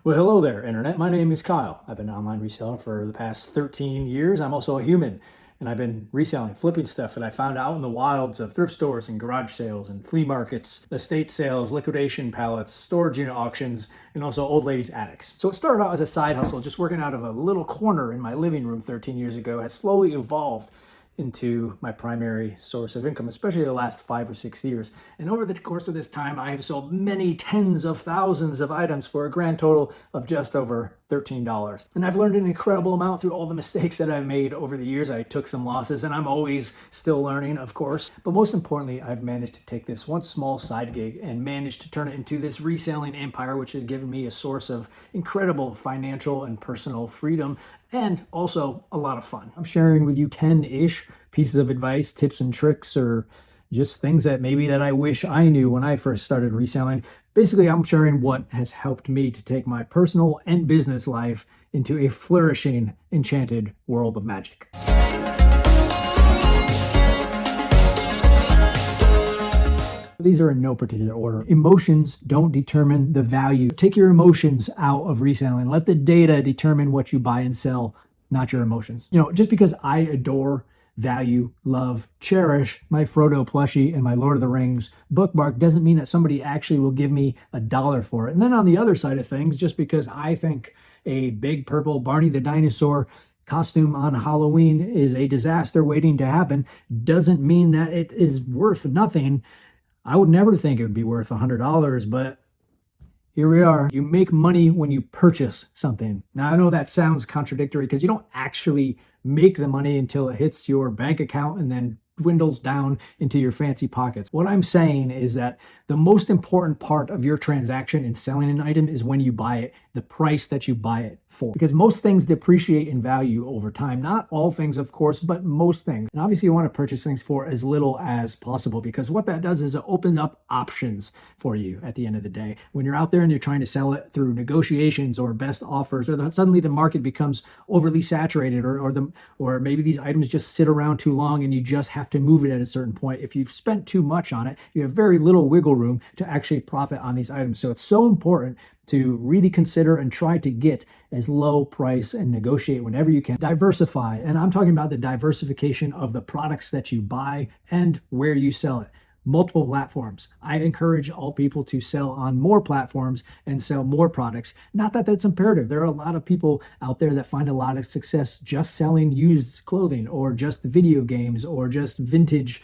Well, hello there, Internet. My name is Kyle. I've been an online reseller for the past 13 years. I'm also a human, and I've been reselling, flipping stuff that I found out in the wilds of thrift stores and garage sales and flea markets, estate sales, liquidation pallets, storage unit auctions, and also old ladies' attics. So it started out as a side hustle, just working out of a little corner in my living room 13 years ago, has slowly evolved into my primary source of income, especially the last 5 or 6 years. And over the course of this time, I have sold many tens of thousands of items for a grand total of just over $13. And I've learned an incredible amount through all the mistakes that I've made over the years. I took some losses and I'm always still learning, of course. But most importantly, I've managed to take this one small side gig and managed to turn it into this reselling empire, which has given me a source of incredible financial and personal freedom and also a lot of fun. I'm sharing with you 10-ish pieces of advice, tips and tricks, or just things that maybe that I wish I knew when I first started reselling. Basically, I'm sharing what has helped me to take my personal and business life into a flourishing, enchanted world of magic. These are in no particular order. Emotions don't determine the value. Take your emotions out of reselling. Let the data determine what you buy and sell, not your emotions. Just because I adore, value, love, cherish my Frodo plushie and my Lord of the Rings bookmark doesn't mean that somebody actually will give me $1 for it. And then on the other side of things, just because I think a big purple Barney the dinosaur costume on Halloween is a disaster waiting to happen doesn't mean that it is worth nothing. I would never think it would be worth $100, but here we are. You make money when you purchase something. Now, I know that sounds contradictory because you don't actually make the money until it hits your bank account and then dwindles down into your fancy pockets. What I'm saying is that the most important part of your transaction in selling an item is when you buy it, the price that you buy it for. Because most things depreciate in value over time. Not all things, of course, but most things. And obviously you want to purchase things for as little as possible because what that does is it opens up options for you at the end of the day. When you're out there and you're trying to sell it through negotiations or best offers, or suddenly the market becomes overly saturated, or maybe these items just sit around too long and you just have to move it at a certain point. If you've spent too much on it, you have very little wiggle room to actually profit on these items. So it's so important to really consider and try to get as low price and negotiate whenever you can. Diversify, and I'm talking about the diversification of the products that you buy and where you sell it. Multiple platforms. I encourage all people to sell on more platforms and sell more products. Not that that's imperative. There are a lot of people out there that find a lot of success just selling used clothing or just video games or just vintage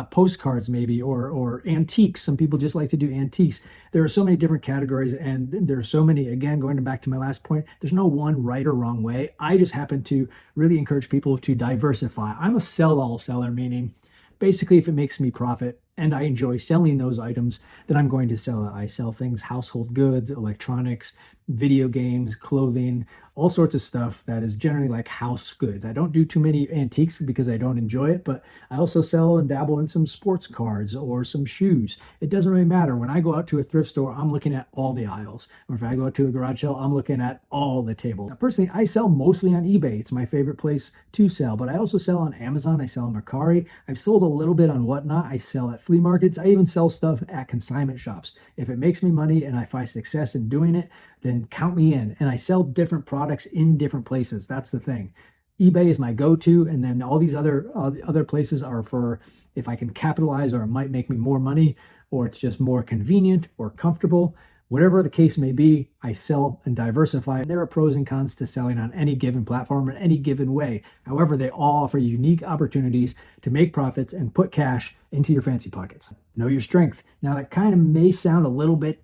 postcards maybe, or antiques. Some people just like to do antiques. There are so many different categories, and there are so many, again, going back to my last point, there's no one right or wrong way. I just happen to really encourage people to diversify. I'm a sell-all seller, meaning basically if it makes me profit and I enjoy selling those items, then I'm going to sell it. I sell things, household goods, electronics, video games, clothing, all sorts of stuff that is generally like house goods. I don't do too many antiques because I don't enjoy it, but I also sell and dabble in some sports cards or some shoes. It doesn't really matter. When I go out to a thrift store, I'm looking at all the aisles. Or if I go out to a garage sale, I'm looking at all the tables. Now, personally, I sell mostly on eBay. It's my favorite place to sell, but I also sell on Amazon. I sell on Mercari. I've sold a little bit on Whatnot. I sell at flea markets. I even sell stuff at consignment shops. If it makes me money and I find success in doing it, then count me in. And I sell different products in different places. That's the thing. eBay is my go-to, and then all these other places are for if I can capitalize or it might make me more money, or it's just more convenient or comfortable. Whatever the case may be, I sell and diversify. There are pros and cons to selling on any given platform in any given way. However, they all offer unique opportunities to make profits and put cash into your fancy pockets. Know your strength. Now, that kind of may sound a little bit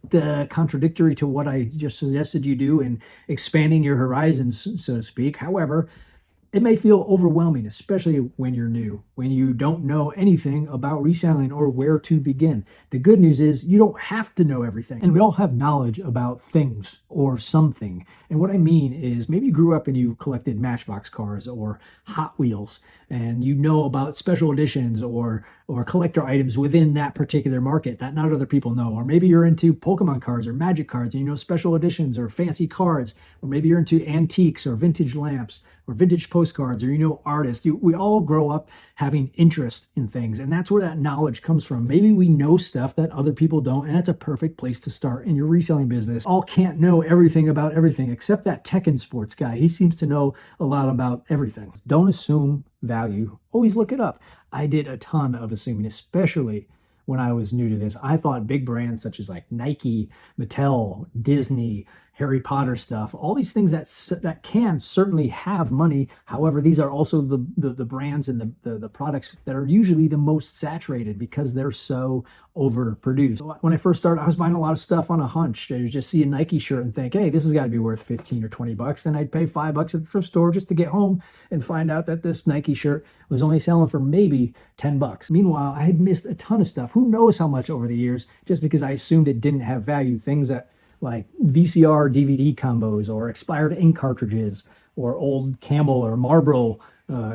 contradictory to what I just suggested you do in expanding your horizons, so to speak. However, it may feel overwhelming, especially when you're new, when you don't know anything about reselling or where to begin. The good news is you don't have to know everything. And we all have knowledge about things or something. And what I mean is maybe you grew up and you collected Matchbox cars or Hot Wheels, and you know about special editions or or collector items within that particular market that not other people know. Or maybe you're into Pokemon cards or Magic cards and you know special editions or fancy cards. Or maybe you're into antiques or vintage lamps or vintage postcards, or you know artists. We all grow up having interest in things, and that's where that knowledge comes from. Maybe we know stuff that other people don't, and that's a perfect place to start in your reselling business. All can't know everything about everything, except that tech and sports guy. He seems to know a lot about everything. Don't assume value. Always look it up. I did a ton of assuming, especially when I was new to this. I thought big brands such as like Nike, Mattel, Disney, Harry Potter stuff, all these things that can certainly have money. However, these are also the brands and the products that are usually the most saturated because they're so overproduced. When I first started, I was buying a lot of stuff on a hunch. I just see a Nike shirt and think, hey, this has got to be worth 15 or 20 bucks. And I'd pay $5 at the thrift store just to get home and find out that this Nike shirt was only selling for maybe 10 bucks. Meanwhile, I had missed a ton of stuff. Who knows how much over the years, just because I assumed it didn't have value. Things that like VCR DVD combos or expired ink cartridges or old Camel or Marlboro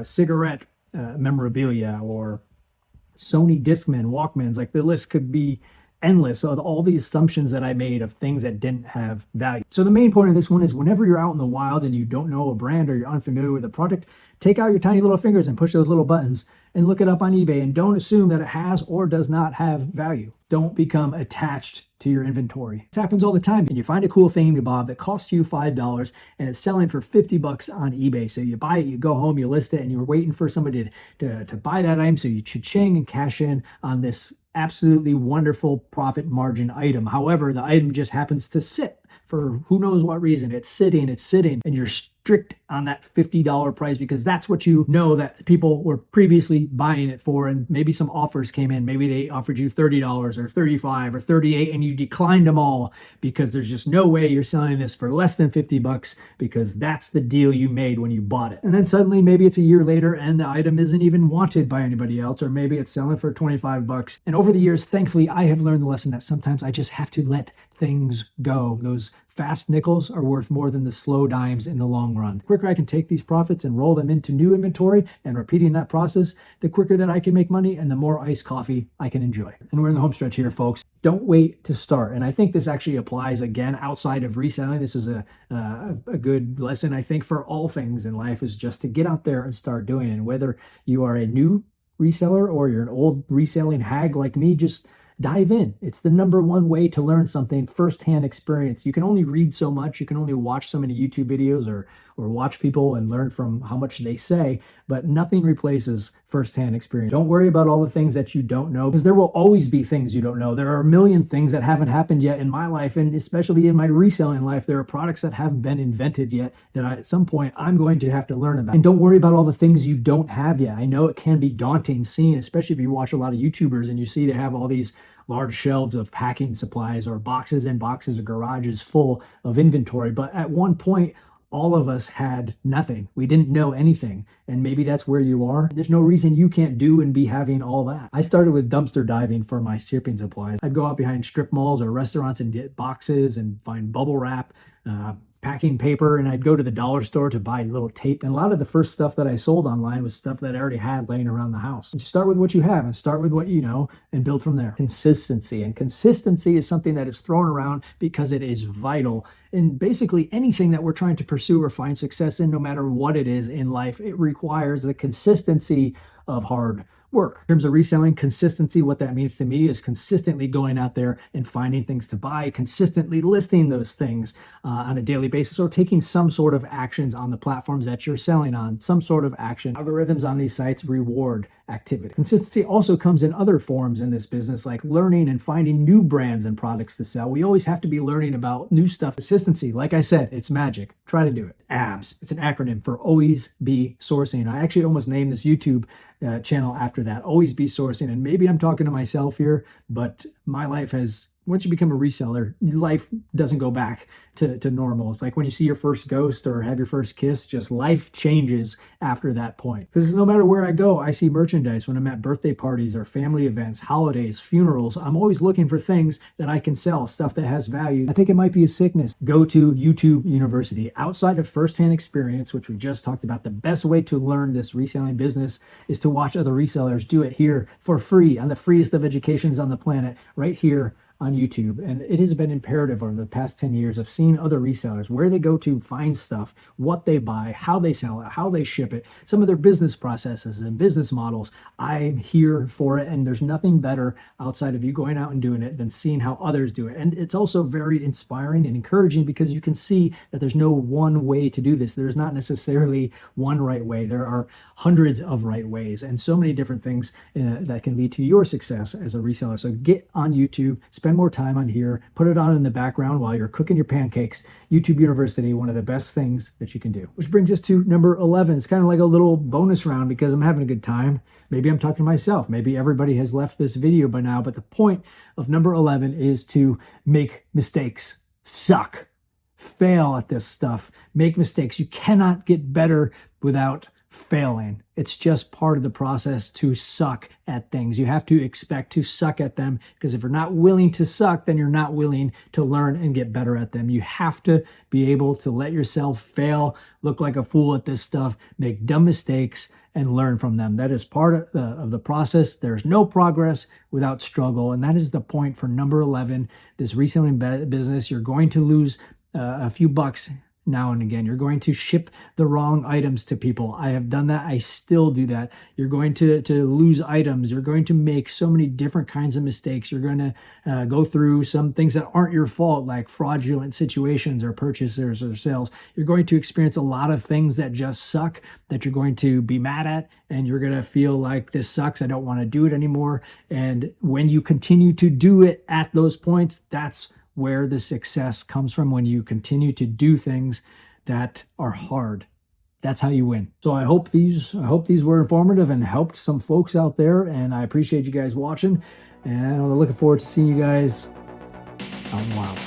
cigarette memorabilia or Sony Discman, Walkmans. Like the list could be endless of all the assumptions that I made of things that didn't have value. So the main point of this one is whenever you're out in the wild and you don't know a brand or you're unfamiliar with a product, take out your tiny little fingers and push those little buttons and look it up on eBay, and don't assume that it has or does not have value. Don't become attached to your inventory. This happens all the time. And you find a cool thing to Bob that costs you $5 and it's selling for 50 bucks on eBay. So you buy it, you go home, you list it, and you're waiting for somebody to buy that item. So you cha-ching and cash in on this absolutely wonderful profit margin item. However, the item just happens to sit for who knows what reason. It's sitting, and you're strict on that $50 price because that's what you know that people were previously buying it for, and maybe some offers came in. Maybe they offered you $30 or $35 or $38 and you declined them all because there's just no way you're selling this for less than 50 bucks because that's the deal you made when you bought it. And then suddenly maybe it's a year later and the item isn't even wanted by anybody else, or maybe it's selling for 25 bucks. And over the years, thankfully, I have learned the lesson that sometimes I just have to let things go. Those fast nickels are worth more than the slow dimes in the long run. The quicker I can take these profits and roll them into new inventory and repeating that process, the quicker that I can make money and the more iced coffee I can enjoy. And we're in the home stretch here, folks. Don't wait to start. And I think this actually applies again outside of reselling. This is a good lesson, I think, for all things in life, is just to get out there and start doing it. And whether you are a new reseller or you're an old reselling hag like me, just dive in. It's the number one way to learn something, firsthand experience. You can only read so much. You can only watch so many YouTube videos or watch people and learn from how much they say, but nothing replaces firsthand experience. Don't worry about all the things that you don't know, because there will always be things you don't know. There are a million things that haven't happened yet in my life, and especially in my reselling life. There are products that haven't been invented yet that at some point I'm going to have to learn about. And don't worry about all the things you don't have yet. I know it can be daunting seeing, especially if you watch a lot of YouTubers and you see they have all these large shelves of packing supplies or boxes and boxes of garages full of inventory. But at one point, all of us had nothing. We didn't know anything. And maybe that's where you are. There's no reason you can't do and be having all that. I started with dumpster diving for my shipping supplies. I'd go out behind strip malls or restaurants and get boxes and find bubble wrap, packing paper, and I'd go to the dollar store to buy little tape. And a lot of the first stuff that I sold online was stuff that I already had laying around the house. And you start with what you have and start with what you know and build from there. Consistency. And consistency is something that is thrown around because it is vital in basically anything that we're trying to pursue or find success in, no matter what it is in life. It requires the consistency of hard work. In terms of reselling, consistency, what that means to me is consistently going out there and finding things to buy, consistently listing those things on a daily basis, or taking some sort of actions on the platforms that you're selling on, some sort of action. Algorithms on these sites reward activity. Consistency also comes in other forms in this business, like learning and finding new brands and products to sell. We always have to be learning about new stuff. Consistency, like I said, it's magic. Try to do it. ABS. It's an acronym for Always Be Sourcing. I actually almost named this YouTube channel after that, Always Be Sourcing. And maybe I'm talking to myself here, but my life has once you become a reseller, life doesn't go back to normal. It's like when you see your first ghost or have your first kiss, just life changes after that point. Because no matter where I go, I see merchandise. When I'm at birthday parties or family events, holidays, funerals, I'm always looking for things that I can sell, stuff that has value. I think it might be a sickness. Go to YouTube University. Outside of firsthand experience, which we just talked about, the best way to learn this reselling business is to watch other resellers do it here for free on the freest of educations on the planet, right here on YouTube. And it has been imperative over the past 10 years of seeing other resellers, where they go to find stuff, what they buy, how they sell it, how they ship it, some of their business processes and business models. I'm here for it. And there's nothing better outside of you going out and doing it than seeing how others do it. And it's also very inspiring and encouraging because you can see that there's no one way to do this. There's not necessarily one right way. There are hundreds of right ways and so many different things that can lead to your success as a reseller. So get on YouTube, spend more time on here, put it on in the background while you're cooking your pancakes. YouTube University, one of the best things that you can do. Which brings us to number 11. It's kind of like a little bonus round because I'm having a good time. Maybe I'm talking to myself. Maybe everybody has left this video by now, but the point of number 11 is to make mistakes. Suck. Fail at this stuff. Make mistakes. You cannot get better without failing. It's just part of the process to suck at things. You have to expect to suck at them, because if you're not willing to suck, then you're not willing to learn and get better at them. You have to be able to let yourself fail, look like a fool at this stuff, make dumb mistakes, and learn from them. That is part of the process. There's no progress without struggle. And that is the point for number 11, this reselling business. You're going to lose a few bucks now and again. You're going to ship the wrong items to people. I have done that. I still do that. You're going to lose items. You're going to make so many different kinds of mistakes. You're going to go through some things that aren't your fault, like fraudulent situations or purchases or sales. You're going to experience a lot of things that just suck, that you're going to be mad at, and you're going to feel like this sucks. I don't want to do it anymore. And when you continue to do it at those points, that's where the success comes from. When you continue to do things that are hard, that's how you win. So I hope these were informative and helped some folks out there, and I appreciate you guys watching, and I'm looking forward to seeing you guys out in the wild.